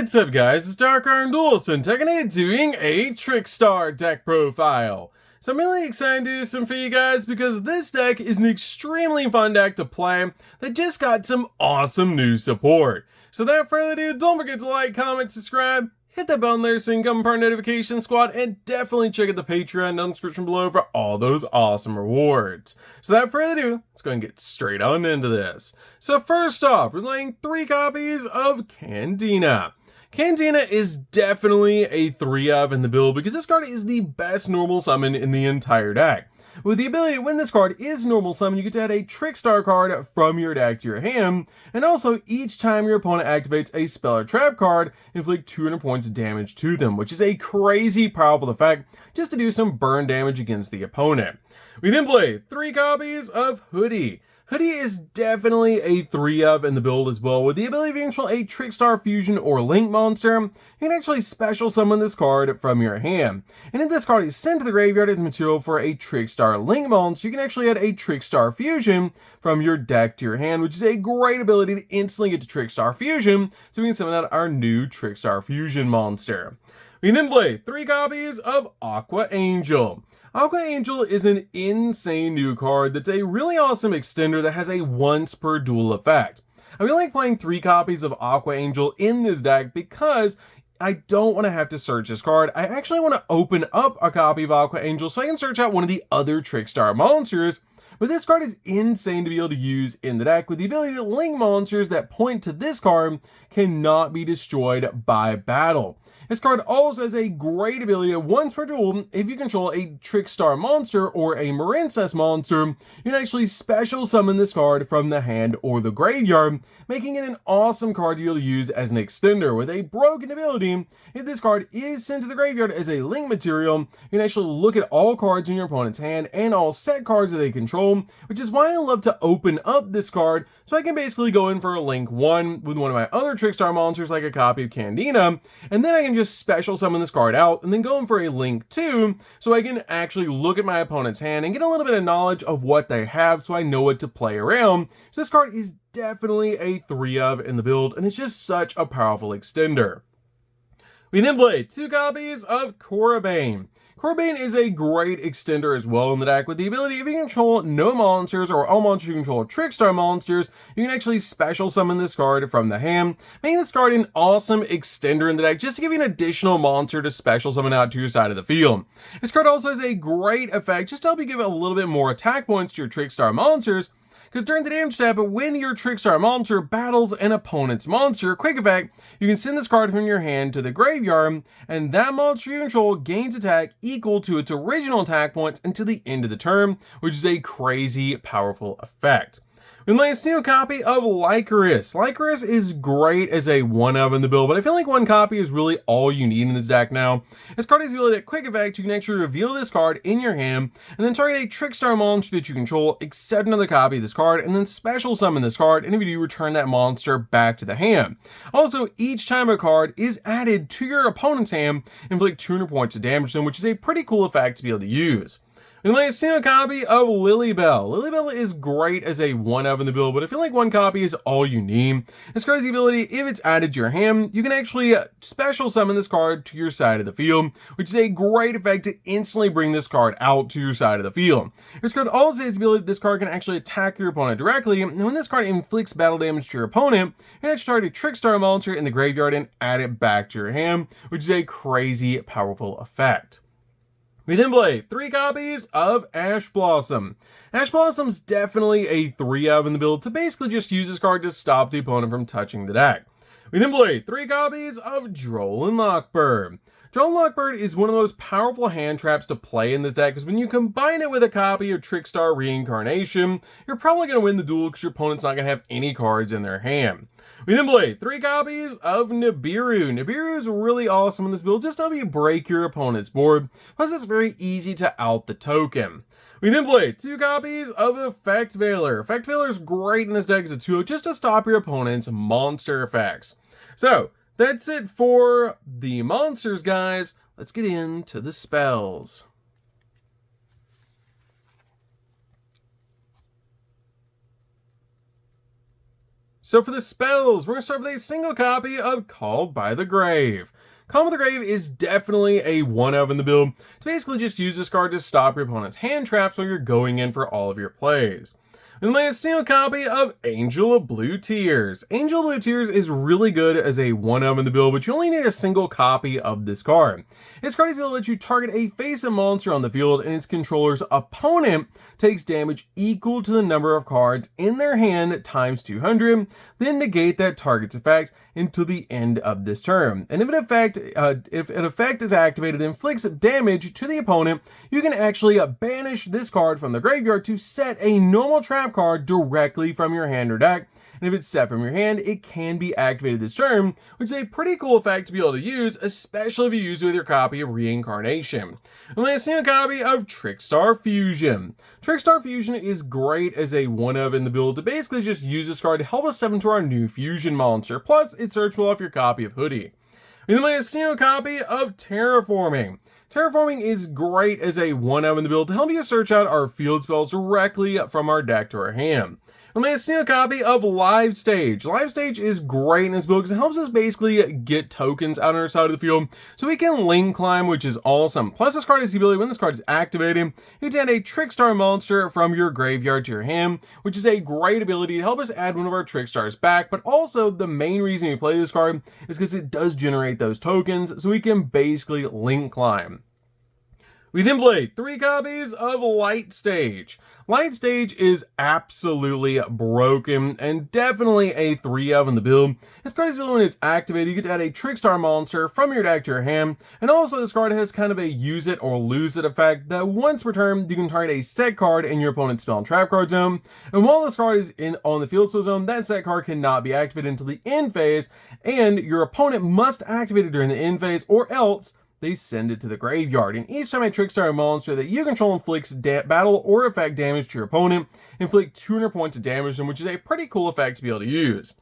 What's up guys, it's DarkArmedDuelist and today doing a Trickstar deck profile. So I'm really excited to do some for you guys because this deck is an extremely fun deck to play that just got some awesome new support. So without further ado, don't forget to like, comment, subscribe, hit that bell there so you can become part of the notification squad, and definitely check out the Patreon down in the description below for all those awesome rewards. So without further ado, let's go and get straight on into this. So first off, we're playing 3 copies of Candina. Candina is definitely a 3 of in the build because this card is the best normal summon in the entire deck. With the ability, when this card is normal summon, you get to add a Trickstar card from your deck to your hand, and also each time your opponent activates a spell or trap card, inflict 200 points of damage to them, which is a crazy powerful effect just to do some burn damage against the opponent. We then play 3 copies of Hoodie. Hoodie is definitely a 3 of in the build as well. With the ability to control a Trickstar fusion or link monster, you can actually special summon this card from your hand. And if this card is sent to the graveyard as material for a Trickstar link monster, you can actually add a Trickstar fusion from your deck to your hand, which is a great ability to instantly get to Trickstar fusion, so we can summon out our new Trickstar fusion monster. We then play 3 copies of Aqua Angel. Aqua Angel is an insane new card that's a really awesome extender that has a once per duel effect. I really like playing 3 copies of Aqua Angel in this deck because I don't want to have to search this card. I actually want to open up a copy of Aqua Angel so I can search out one of the other Trickstar monsters. But this card is insane to be able to use in the deck with the ability that link monsters that point to this card cannot be destroyed by battle. This card also has a great ability to once per duel, if you control a Trickstar monster or a Marincess monster, you can actually special summon this card from the hand or the graveyard, making it an awesome card to be able to use as an extender. With a broken ability, if this card is sent to the graveyard as a link material, you can actually look at all cards in your opponent's hand and all set cards that they control, which is why I love to open up this card so I can basically go in for a link 1 with one of my other Trickstar monsters like a copy of Candina, and then I can just special summon this card out and then go in for a link 2 so I can actually look at my opponent's hand and get a little bit of knowledge of what they have so I know what to play around. So this card is definitely a 3 of in the build and it's just such a powerful extender. We then play 2 copies of Korribane. Korribane is a great extender as well in the deck with the ability if you control no monsters or all monsters you control Trickstar monsters, you can actually special summon this card from the hand, making this card an awesome extender in the deck just to give you an additional monster to special summon out to your side of the field. This card also has a great effect just to help you give it a little bit more attack points to your Trickstar monsters, because during the damage step, when your Trickstar monster battles an opponent's monster, quick effect, you can send this card from your hand to the graveyard, and that monster you control gains attack equal to its original attack points until the end of the turn, which is a crazy powerful effect. With my new copy of Garrigus. Garrigus is great as a 1 of in the build, but I feel like 1 copy is really all you need in this deck now. This card has the ability at quick effect, you can actually reveal this card in your hand, and then target a Trickstar monster that you control, accept another copy of this card, and then special summon this card, and if you do, return that monster back to the hand. Also, each time a card is added to your opponent's hand, inflict 200 points of damage to them, which is a pretty cool effect to be able to use. And my single copy of Lilybell. Lilybell is great as a 1 of in the build, but I feel like 1 copy is all you need. This card has the ability, if it's added to your hand, you can actually special summon this card to your side of the field, which is a great effect to instantly bring this card out to your side of the field. This card also has the ability that this card can actually attack your opponent directly, and when this card inflicts battle damage to your opponent, you can actually target a Trickstar monster in the graveyard and add it back to your hand, which is a crazy powerful effect. We then play 3 copies of Ash Blossom. Ash Blossom's definitely a 3 of in the build to basically just use this card to stop the opponent from touching the deck. We then play 3 copies of Droll and Lockbird. Droll and Lockbird is one of the most powerful hand traps to play in this deck because when you combine it with a copy of Trickstar Reincarnation, you're probably going to win the duel because your opponent's not going to have any cards in their hand. We then play 3 copies of Nibiru. Nibiru is really awesome in this build just to help you break your opponent's board, plus it's very easy to out the token. We then play 2 copies of Effect Veiler. Effect Veiler is great in this deck as a 2 just to stop your opponent's monster effects. So, that's it for the monsters, guys. Let's get into the spells. So for the spells, we're going to start with a single copy of Called by the Grave. Called by the Grave is definitely a one-of in the build to basically just use this card to stop your opponent's hand traps while you're going in for all of your plays. And then a single copy of Angel of Blue Tears. Angel of Blue Tears is really good as a one-of in the build, but you only need a single copy of this card. This card is going to let you target a face-up monster on the field, and its controller's opponent takes damage equal to the number of cards in their hand times 200, then negate that target's effect until the end of this turn. And if an effect is activated and inflicts damage to the opponent, you can actually banish this card from the graveyard to set a normal trap card directly from your hand or deck. And if it's set from your hand, it can be activated this turn, which is a pretty cool effect to be able to use, especially if you use it with your copy of Reincarnation. And then a single copy of Trickstar Fusion. Trickstar Fusion is great as a one-of in the build to basically just use this card to help us step into our new fusion monster, plus it's searchable off your copy of Hoodie. And then a single copy of Terraforming. Terraforming is great as a one-of in the build to help you search out our field spells directly from our deck to our hand. And then a single copy of Live Stage. Live Stage is great in this build because it helps us basically get tokens out on our side of the field so we can link climb, which is awesome. Plus this card has the ability, when this card is activated, you can add a Trickstar monster from your graveyard to your hand, which is a great ability to help us add one of our Trickstars back, but also the main reason we play this card is because it does generate those tokens so we can basically link climb. We then play 3 copies of Light Stage. Light Stage is absolutely broken and definitely a 3-of in the build. This card is when it's activated, you get to add a Trickstar monster from your deck to your hand, and also this card has kind of a use it or lose it effect that once per turn you can target a set card in your opponent's spell and trap card zone, and while this card is on the field spell zone, that set card cannot be activated until the end phase, and your opponent must activate it during the end phase or else they send it to the graveyard. And each time a Trickstar monster that you control inflicts battle or effect damage to your opponent, inflict 200 points of damage, which is a pretty cool effect to be able to use.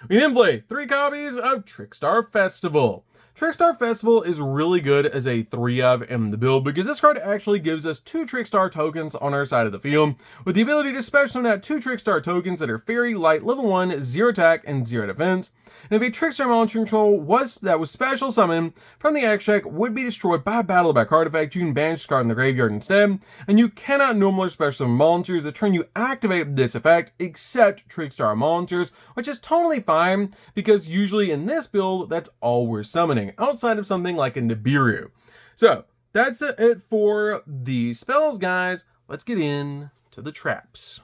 We then play 3 copies of Trickstar Festival. Trickstar Festival is really good as a 3-of in the build because this card actually gives us 2 Trickstar tokens on our side of the field, with the ability to special summon out 2 Trickstar tokens that are Fairy, Light, level 1, 0 attack, and 0 defense. And if a Trickstar monster control that was special summoned from the X check would be destroyed by battle by card effect, you can banish this card in the graveyard instead, and you cannot normally special summon monsters the turn you activate this effect except Trickstar monsters, which is totally fine because usually in this build that's all we're summoning, outside of something like a Nibiru. So that's it for the spells, guys. Let's get in to the traps.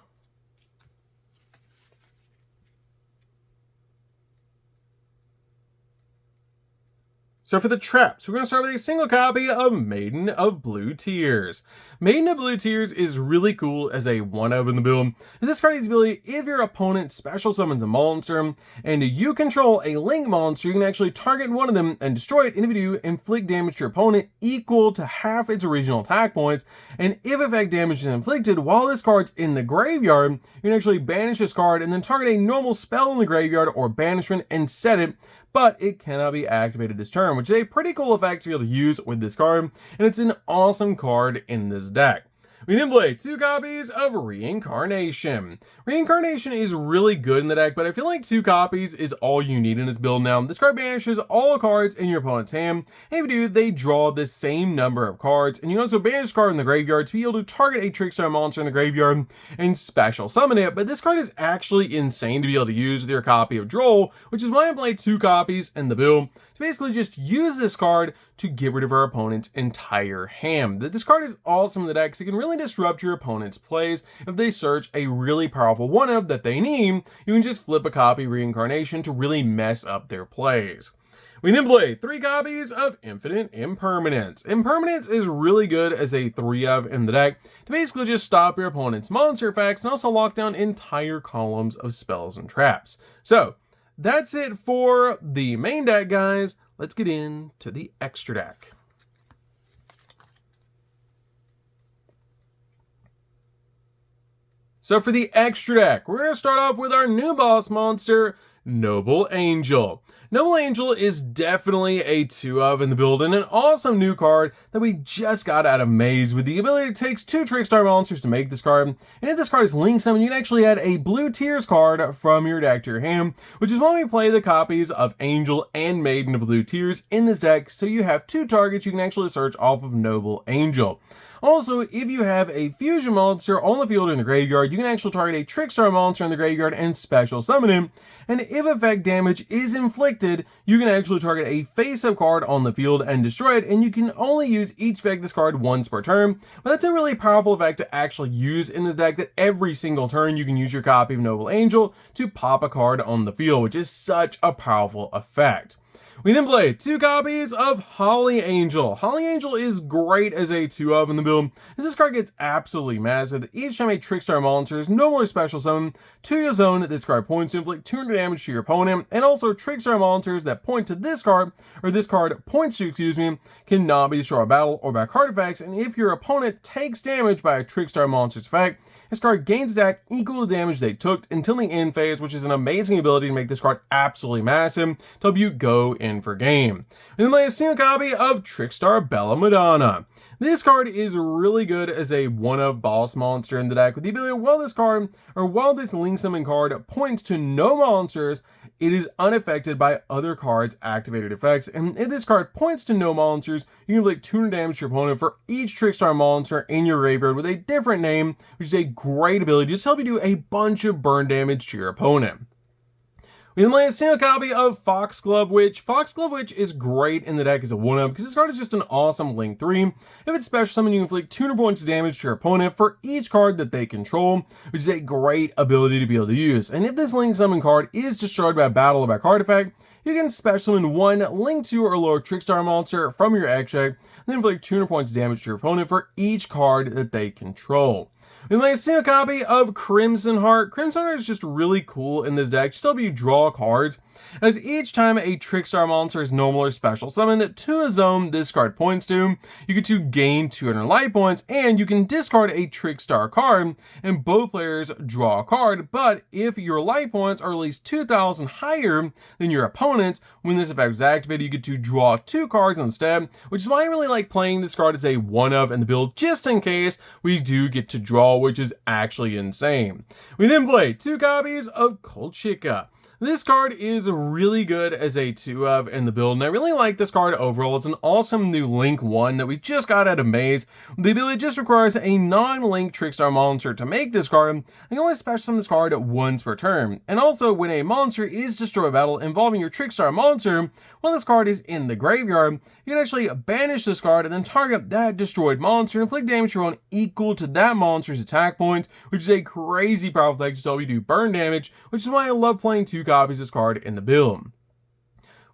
So for the traps, we're going to start with a single copy of Maiden of Blue Tears. Maiden of Blue Tears is really cool as a 1-of in the build. And this card has the ability, if your opponent special summons a monster and you control a link monster, you can actually target one of them and destroy it. And if you do, inflict damage to your opponent equal to half its original attack points. And if effect damage is inflicted while this card's in the graveyard, you can actually banish this card and then target a normal spell in the graveyard or banishment and set it, but it cannot be activated this turn, which is a pretty cool effect to be able to use with this card, and it's an awesome card in this deck. We then play 2 copies of Reincarnation. Reincarnation is really good in the deck, but I feel like 2 copies is all you need in this build now. This card banishes all the cards in your opponent's hand, and if you do, they draw the same number of cards, and you can also banish this card in the graveyard to be able to target a Trickstar monster in the graveyard and special summon it, but this card is actually insane to be able to use with your copy of Droll, which is why I play 2 copies in the build, to basically just use this card to get rid of our opponent's entire hand. This card is awesome in the deck because it can really disrupt your opponent's plays. If they search a really powerful 1-of that they need, you can just flip a copy of Reincarnation to really mess up their plays. We then play 3 copies of Infinite Impermanence. Impermanence is really good as a 3-of in the deck to basically just stop your opponent's monster effects and also lock down entire columns of spells and traps. So that's it for the main deck, guys. Let's get into the extra deck. So for the extra deck, we're going to start off with our new boss monster, Noble Angel. Noble Angel is definitely a 2 of in the build, and an awesome new card that we just got out of Maze with the ability it takes 2 Trickstar monsters to make this card. And if this card is linked summon, you can actually add a blue Tears card from your deck to your hand, which is why we play the copies of Angel and Maiden of Blue Tears in this deck, so you have 2 targets you can actually search off of Noble Angel. Also, if you have a fusion monster on the field or in the graveyard, you can actually target a Trickstar monster in the graveyard and special summon him. And if effect damage is inflicted, you can actually target a face-up card on the field and destroy it, and you can only use each effect this card once per turn. But that's a really powerful effect to actually use in this deck, that every single turn you can use your copy of Noble Angel to pop a card on the field, which is such a powerful effect. We then play 2 copies of Holly Angel. Holly Angel is great as a 2 of in the build, as this card gets absolutely massive. Each time a Trickstar monster is no more special summon to your zone, this card points to inflict 200 damage to your opponent, and also Trickstar monsters that point to this card, or this card points to, cannot be destroyed by battle or by card effects, and if your opponent takes damage by a Trickstar monster's effect, this card gains attack equal to the damage they took until the end phase, which is an amazing ability to make this card absolutely massive to help you go in for game. And then play a single copy of Trickstar Bella Madonna. This card is really good as a 1-of boss monster in the deck, with the ability while this link summon card points to no monsters, it is unaffected by other cards' activated effects, and if this card points to no monsters, you can inflict 200 damage to your opponent for each Trickstar monster in your graveyard with a different name, which is a great ability just to help you do a bunch of burn damage to your opponent. We then play a single copy of Foxglove Witch. Foxglove Witch is great in the deck as a 1-of because this card is just an awesome Link 3. If it's special summon, you can inflict 200 points of damage to your opponent for each card that they control, which is a great ability to be able to use. And if this Link summon card is destroyed by battle or by card effect, you can special summon 1 Link 2 or lower Trickstar monster from your egg check, then inflict 200 points of damage to your opponent for each card that they control. We play a single copy of Crimson Heart. Crimson Heart is just really cool in this deck, just to help you draw cards, as each time a Trickstar monster is normal or special summoned to a zone this card points to, you get to gain 200 life points, and you can discard a Trickstar card, and both players draw a card, but if your life points are at least 2,000 higher than your opponent's, when this effect is activated, you get to draw 2 cards instead, which is why I really like playing this card as a 1-of in the build, just in case we do get to draw, which is actually insane. We then play 2 copies of Kolchika. This card is really good as a 2-of in the build, and I really like this card overall. It's an awesome new Link 1 that we just got out of Maze. The ability just requires a non-Link Trickstar monster to make this card, and you only special summon this card once per turn. And also, when a monster is destroyed by battle involving your Trickstar monster, when this card is in the graveyard, you can actually banish this card and then target that destroyed monster and inflict damage to your own equal to that monster's attack points, which is a crazy powerful effect to help you do burn damage, which is why I love playing 2 copies of this card in the build.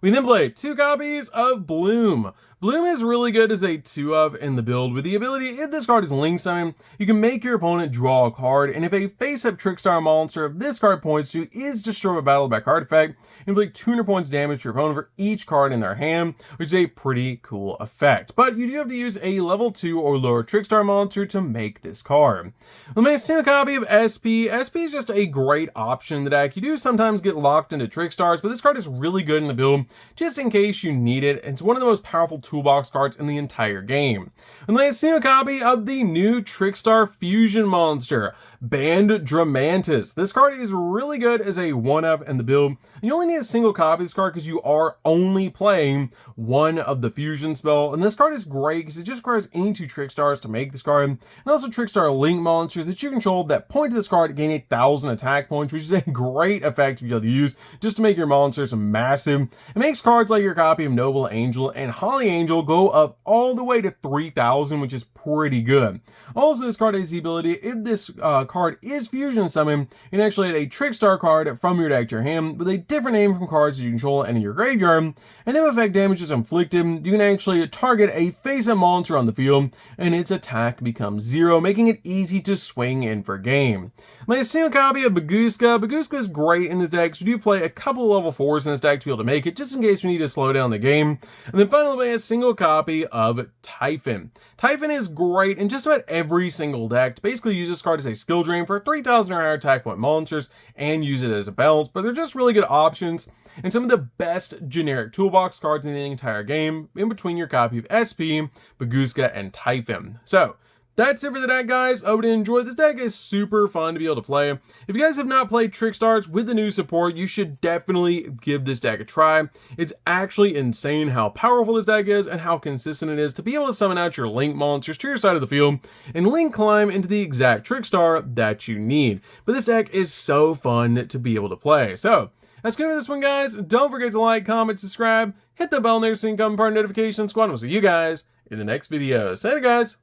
We then play 2 copies of Bloom. Bloom is really good as a 2-of in the build with the ability, if this card is link summon, you can make your opponent draw a card, and if a face-up Trickstar monster this card points to is destroyed by battle by card effect, inflict 200 points damage to your opponent for each card in their hand, which is a pretty cool effect. But you do have to use a level 2 or lower Trickstar monster to make this card. We'll make a single copy of SP. SP is just a great option in the deck. You do sometimes get locked into Trickstars, but this card is really good in the build, just in case you need it. It's one of the most powerful toolbox cards in the entire game. And then a single copy of the new Trickstar Fusion monster, Band Dramantis. This card is really good as a 1-of in the build. You only need a single copy of this card because you are only playing 1 of the fusion spell, and this card is great because it just requires any 2 Trickstars to make this card, and also Trickstar Link monster that you control that point to this card to gain 1,000 attack points, which is a great effect to be able to use just to make your monsters massive. It makes cards like your copy of Noble Angel and Holly Angel go up all the way to 3,000, which is pretty good. Also, this card has the ability, if this card is fusion summoned, you can actually add a Trickstar card from your deck to your hand with a different name from cards you control and in your graveyard, and if effect damage is inflicted, you can actually target a face-up monster on the field, and its attack becomes 0, making it easy to swing in for game. My single copy of Baguska. Baguska is great in this deck, so do play a couple of level 4s in this deck to be able to make it, just in case we need to slow down the game. And then finally, play a single copy of Typhon. Typhon is is great in just about every single deck to basically use this card as a skill drain for 3,000 or higher attack point monsters and use it as a balance, but they're just really good options and some of the best generic toolbox cards in the entire game, in between your copy of SP, Baguska, and Typhon. So, that's it for the deck, guys. I hope you enjoyed. This deck is super fun to be able to play. If you guys have not played Trickstars with the new support, you should definitely give this deck a try. It's actually insane how powerful this deck is and how consistent it is to be able to summon out your Link monsters to your side of the field and Link climb into the exact Trickstar that you need. But this deck is so fun to be able to play. So, that's good for this one, guys. Don't forget to like, comment, subscribe, hit the bell next so you can become part of notification squad. We'll see you guys in the next video. See you guys.